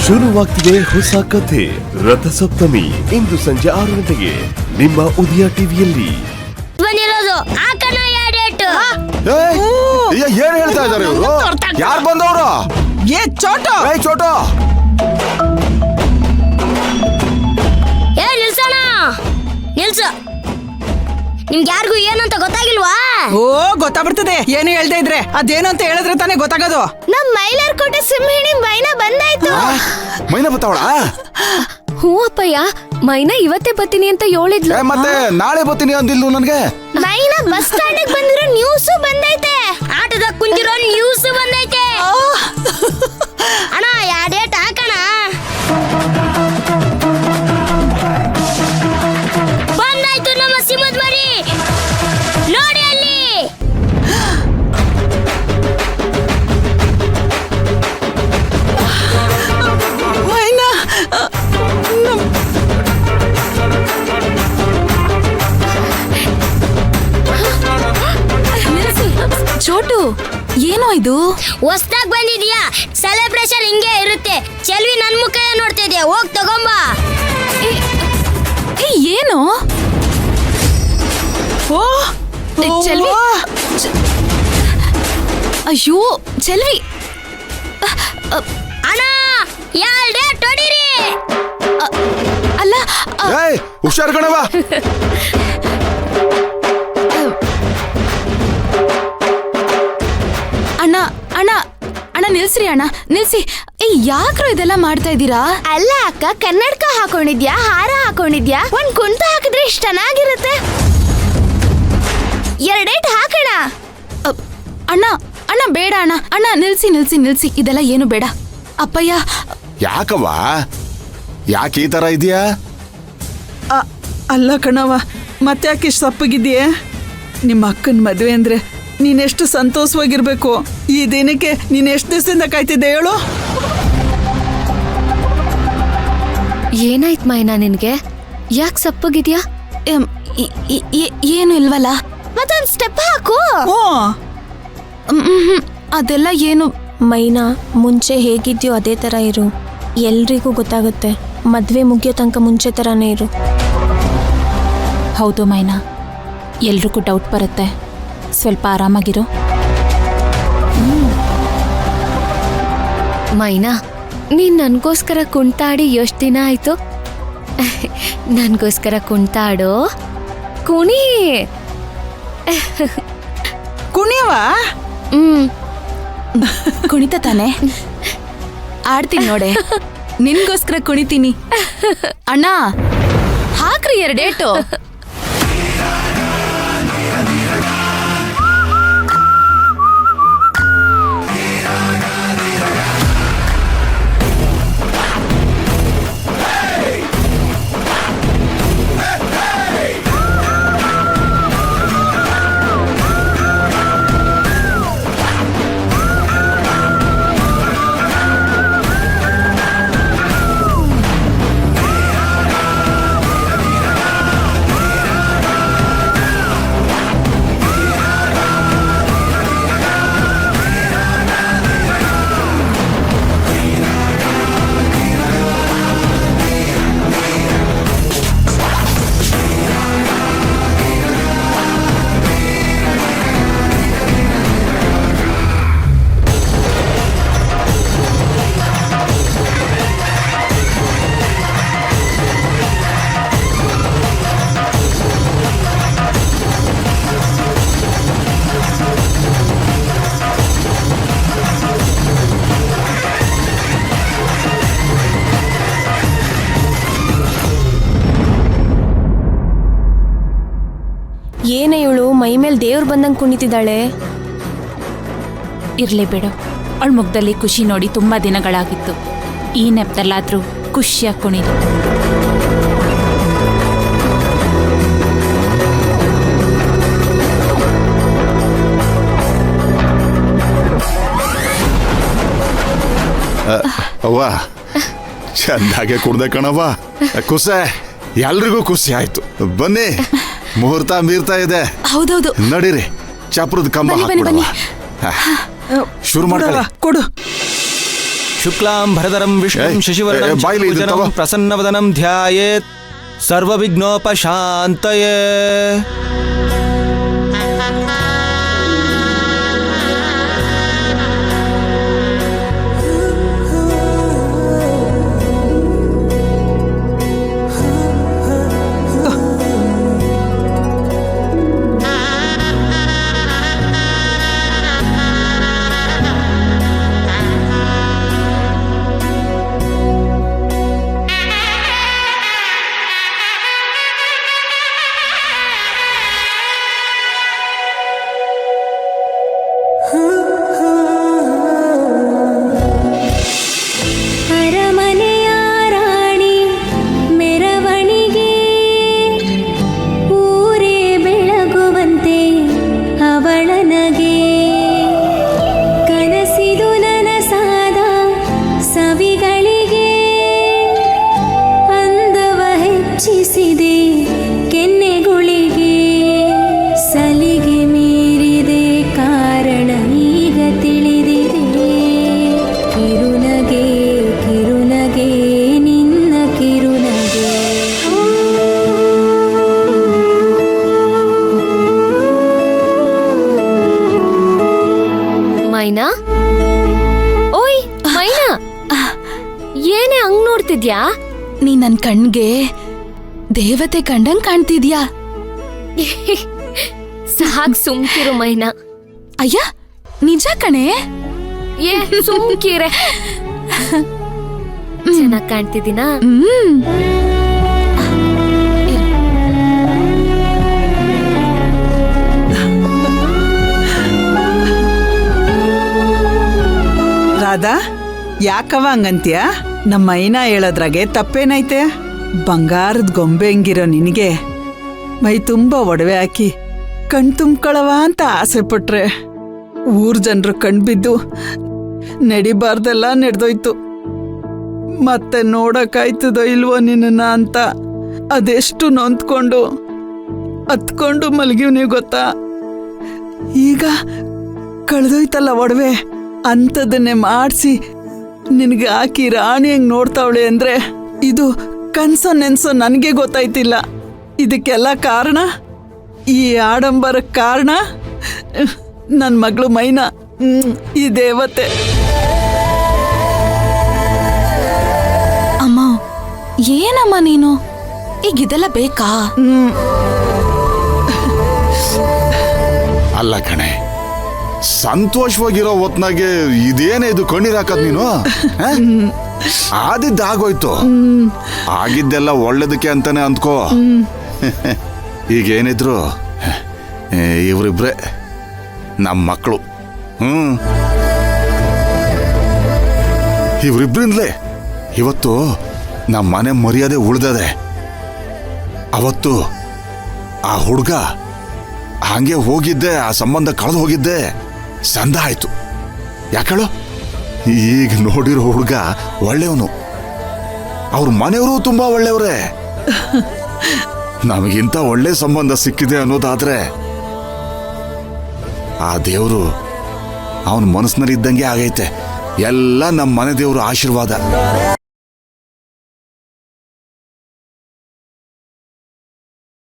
ಶುರುವಾಗ್ತಿದೆ ಹೊಸ ಕಥೆ ರಥಸಪ್ತಮಿ ಇಂದು ಸಂಜೆ 6 ಗಂಟೆಗೆ ನಿಮ್ಮ ಉದಯ ಟಿವಿಯಲ್ಲಿ. ಏನ್ ಹೇಳ್ತಾ ಇದಾರೆ ಇವರು? ಯಾರು ಬಂದವರು? ಚೋಟು ನಿಲ್ಸು. ನಿಮ್ಗೆ ಯಾರಿಗೂ ಏನಂತ ಗೊತ್ತಾಗಿಲ್ವಾ? ಓ ಗೊತ್ತಾಗ್ಬಿಡ್ತದೆ. ಏನು ಹೇಳ್ತಾ ಇದ್ರೆ ಅದೇನು ಅಂತ ಹೇಳಿದ್ರೆ ತಾನೇ ಗೊತ್ತಾಗೋದು. ನಮ್ ಮೈಲಾರಕೋಟೆ ಸಿಂಹಿಣಿ ಮೈನಾ ಬಂದಾಯ್ತು. ಮೈನಾ ಬತ್ತಾವಳ? ಹ್ಞೂ ಅಪ್ಪಯ್ಯ, ಮೈನಾ ಇವತ್ತೇ ಬರ್ತೀನಿ ಅಂತ ಹೇಳಿದ್ಲು. ಮತ್ತೆ ನಾಳೆ ಬರ್ತೀನಿ ಅಂದಿಲ್ಲು ನನ್ಗೆ. ಮೈನಾ ಬಸ್ ಸ್ಟ್ಯಾಂಡ್ ಬಂದಿರೋ ನ್ಯೂಸ್ ಬಂದೈತೆ. ಆಟದ ಕುಂತಿರೋ ನ್ಯೂಸ್ ಬಂದೈತೆ. ಅಣ್ಣ ಯಾ ಡೇಟ್ ಹಾಕಣ? ಬಂದಾಯ್ತು ನಮ್ಮ ಸಿಂಹದ ಮರಿ. ನೋಡಿ ಅಲ್ಲಿ. ಮೈನಾ ಚೋಟು, ಏನೋ ಇದು ಹೊಸ್ದಾಗ್ ಬಂದಿದ್ಯಾ? ಸೆಲೆಬ್ರೇಷನ್ ಹಿಂಗೆ ಇರುತ್ತೆ. ಚೆಲ್ವಿ ನನ್ ಮುಖ ನೋಡ್ತಿದ್ಯಾ? ಹೋಗ್ ತಗೊಂಬ. ಏನು? ಓ ಚೆಲ್ವಿ, ಅಯ್ಯೋ ಚೆಲ್ವಿ, ಅಣ್ಣ ಯಾಳ್ ಡೇಟ್ ಹೊಡೀರಿ. ಅಲ್ಲ ಹುಷಾರ್ ಕಣವ. ಅಣ್ಣ ಅಣ್ಣ ಅಣ್ಣ ನಿಲ್ಸ್ರಿ, ಅಣ್ಣ ನಿಲ್ಸಿ. ಯಾಕ್ರೋ ಇದೆಲ್ಲ ಮಾಡ್ತಾ ಇದ್ದೀರಾ? ಅಲ್ಲ ಅಕ್ಕ, ಕನ್ನಡಕ ಹಾಕೊಂಡಿದ್ಯಾ, ಹಾರ ಹಾಕೊಂಡಿದ್ಯಾ, ಒಂದ್ ಕುಂಟ ಹಾಕಿದ್ರೆ ಇಷ್ಟ ಚೆನ್ನಾಗಿರುತ್ತೆ. ಎರಡೇಟ್ ಹಾಕೋಣ. ಅಣ್ಣ ಅಣ್ಣ ಬೇಡ ಅಣ್ಣ. ಅಣ್ಣ ನಿಲ್ಸಿ ನಿಲ್ಸಿ ನಿಲ್ಸಿ, ಇದೆಲ್ಲ ಏನು ಬೇಡ. ಅಪ್ಪಯ್ಯ. ಯಾಕವ್ವ, ಯಾಕೆ ಈ ತರ ಇದೆಯಾ? ಅಲ್ಲ ಕಣವ, ಮತ್ತೆ ಯಾಕೆ ಇಷ್ಟು ಸಪ್ಪಗಿದೆಯೇ? ನಿಮ್ಮ ಅಕ್ಕನ ಮದುವೆ ಅಂದ್ರೆ ನೀನೆಷ್ಟು ಸಂತೋಷವಾಗಿರ್ಬೇಕು. ಈ ದಿನಕ್ಕೆ ನೀನ್ ಎಷ್ಟು ದಿವಸದಿಂದ ಕಾಯ್ತಿದ್ದೆ ಹೇಳು? ಏನಾಯ್ತು ಮೈನಾ ನಿನ್ಗೆ? ಯಾಕೆ ಸಪ್ಪಗಿದ್ಯಾ? ಏನು ಇಲ್ವಲ್ಲ? ಮತ್ತೊಂದ್ ಸ್ಟೆಪ್ ಹಾಕು. ಅದೆಲ್ಲ ಏನು. ಮೈನಾ, ಮುಂಚೆ ಹೇಗಿದ್ಯೋ ಅದೇ ಥರ ಇರು. ಎಲ್ರಿಗೂ ಗೊತ್ತಾಗುತ್ತೆ. ಮದುವೆ ಮುಗಿಯೋ ತನಕ ಮುಂಚೆ ಥರನೇ ಇರು. ಹೌದು ಮೈನಾ, ಎಲ್ರಿಗೂ ಡೌಟ್ ಬರುತ್ತೆ. ಸ್ವಲ್ಪ ಆರಾಮಾಗಿರು. ಮೈನಾ, ನೀನ್ ನನಗೋಸ್ಕರ ಕುಣ್ತಾಡಿ ಎಷ್ಟು ದಿನ ಆಯ್ತು? ನನಗೋಸ್ಕರ ಕುಣ್ತಾಡೋ, ಕುಣಿ. ಕುಣಿಯವ ಕುಣಿತ ತಾನೆ? ಆಡ್ತೀನಿ ನೋಡೆ, ನಿನ್ಗೋಸ್ಕರ ಕುಣಿತೀನಿ. ಅಣ್ಣ ಹಾಕ್ರಿ ಎರಡೇಟು. ಏನೇ ಇವಳು ಮೈ ಮೇಲೆ ದೇವ್ರು ಬಂದಂಗೆ ಕುಣಿತಿದ್ದಾಳೆ. ಇರ್ಲಿ ಬಿಡು, ಅವಳ ಮುಖದಲ್ಲಿ ಖುಷಿ ನೋಡಿ ತುಂಬಾ ದಿನಗಳಾಗಿತ್ತು. ಈ ನೆಪದಲ್ಲಾದ್ರೂ ಖುಷಿಯಾಗಿ ಕುಣಿದು. ಅವ್ವ, ಚಂದಾಗೆ ಕುಡ್ದೆ ಕಣವ್ವ. ಖುಷಿ, ಎಲ್ರಿಗೂ ಖುಷಿ ಆಯ್ತು. ಬನ್ನಿ, ಮುಹೂರ್ತ ಮೀರ್ತಾ ಇದೆ. ಹೌದೌದು, ನಡೀರಿ, ಚಪ್ರದ ಕಂಬ ಬನ್ನಿ, ಬನ್ನಿ, ಹಾಕ್ಬಿಡವ. ಶುರು ಮಾಡ್ಕೊಳ್ಳಿ. ಕೊಡು. ಶುಕ್ಲಾಂ ಭರಧರಂ ವಿಷ್ಣುಂ ಏಯ್, ಶಶಿವರ್ಣಂ ಬಾಯ್ಲಿ ಇದು ಚತುರ್ಭುಜಂ ತಗೋ. ಪ್ರಸನ್ನವದನಂ ಧ್ಯಾಯೇತ್ ಸರ್ವವಿಘ್ನೋಪಶಾಂತಯೇ. ಅರಮನೆಯ ರಾಣಿ ಮೆರವಣಿಗೆ ಊರೇ ಬೆಳಗುವಂತೆ ಅವಳ ನಗೆ ಕನಸಿದು ನನಸಾದ ಸವಿಗಳಿಗೆ ಅಂದವ ಹೆಚ್ಚಿಸಿದೆ ಕೆನ್ನೆಗುಳಿಗೆ ಸಲಿಗೆ ಮೀರಿದೆ ಕಾರಣ ಈಗ ತಿಳಿದಿದೆ ಕಿರುನಗೆ ಕಿರುನಗೆ ನಿನ್ನ ಕಿರುನಗೆ ಮೈನಾ ಓಯ್ ಮೈನಾ ಏನೇ ಹಂಗ್ ನೋಡ್ತಿದ್ಯಾ? ನೀ ನನ್ ಕಣ್ಗೆ ದೇವತೆ ಕಂಡಂಗ್ ಕಾಣ್ತಿದ್ಯಾ. ಸಾಕ್ ಸುಮ್ಕಿರು ಮೈನಾ. ಅಯ್ಯ ನಿಜ ಕಣೆ. ಏ ಸುಮ್ಕಿರೆ. ಚೆನ್ನಾಗ್ ಕಾಣ್ತಿದ್ದೀನಾ? ರಾಧಾ ಯಾಕವ ಹಂಗಂತ್ಯ? ನಮ್ಮ ಮೈನಾ ಹೇಳೋದ್ರಾಗೆ ತಪ್ಪೇನೈತೆ? ಬಂಗಾರದ ಗೊಂಬೆ ಹಂಗಿರೋ ನಿನಗೆ ಮೈ ತುಂಬ ಒಡವೆ ಹಾಕಿ ಕಣ್ ತುಂಬ್ಕೊಳವ ಅಂತ ಆಸೆ ಪಟ್ರೆ ಊರ್ ಜನರು ಕಣ್ಬಿದ್ದು ನಡಿಬಾರ್ದೆಲ್ಲ ನಡೆದೋಯ್ತು. ಮತ್ತೆ ನೋಡಕ್ಕಾಯ್ತದೋ ಇಲ್ವೋ ನಿನ್ನ ಅಂತ ಅದೆಷ್ಟು ನೊಂದ್ಕೊಂಡು ಹತ್ಕೊಂಡು ಮಲಗಿವ್ನಿ ಗೊತ್ತಾ? ಈಗ ಕಳೆದೋಯ್ತಲ್ಲ ಒಡವೆ, ಅಂಥದನ್ನೇ ಮಾಡಿಸಿ ನಿನಗೆ ಹಾಕಿ ರಾಣಿ ಹೆಂಗೆ ನೋಡ್ತಾವಳೆ ಅಂದರೆ ಇದು ಕನ್ಸೋ ನೆನ್ಸೋ ನನಗೆ ಗೊತ್ತಾಯ್ತಿಲ್ಲ. ಇದಕ್ಕೆಲ್ಲ ಕಾರಣ, ಈ ಆಡಂಬರಕ್ಕೆ ಕಾರಣ ನನ್ನ ಮಗಳು ಮೈನಾ, ಈ ದೇವತೆ. ಅಮ್ಮ ಏನಮ್ಮ ನೀನು ಈಗ ಇದೆಲ್ಲ ಬೇಕಾ? ಅಲ್ಲ ಕಣೆ, ಸಂತೋಷವಾಗಿರೋ ಹೊತ್ನಾಗೆ ಇದೇನೇ ಇದು ಕಣ್ಣೀರ್ ಹಾಕದ್ ನೀನು? ಆದಿದ್ದ ಆಗೋಯ್ತು, ಆಗಿದ್ದೆಲ್ಲ ಒಳ್ಳೇದಕ್ಕೆ ಅಂತಾನೆ ಅಂದ್ಕೋ. ಈಗೇನಿದ್ರು ಇವರಿಬ್ರೆ ನಮ್ಮ ಮಕ್ಕಳು. ಇವರಿಬ್ರಿಂದಲೇ ಇವತ್ತು ನಮ್ಮ ಮನೆ ಮರ್ಯಾದೆ ಉಳ್ದದೆ. ಅವತ್ತು ಆ ಹುಡುಗ ಹಂಗೆ ಹೋಗಿದ್ದೆ, ಆ ಸಂಬಂಧ ಕಳೆದು ಹೋಗಿದ್ದೆ ಸಂದ ಆಯ್ತು. ಯಾಕೇಳು, ಈಗ ನೋಡಿರೋ ಹುಡುಗ ಒಳ್ಳೆಯವನು, ಅವ್ರ ಮನೆಯವರು ತುಂಬಾ ಒಳ್ಳೆಯವರೇ. ನಮಗಿಂತ ಒಳ್ಳೆ ಸಂಬಂಧ ಸಿಕ್ಕಿದೆ ಅನ್ನೋದಾದ್ರೆ ಆ ದೇವರು ಅವನ ಮನಸ್ಸಿನಲ್ಲಿ ಇದ್ದಂಗೆ ಆಗೈತೆ. ಎಲ್ಲ ನಮ್ಮ ಮನೆ ದೇವರು ಆಶೀರ್ವಾದ.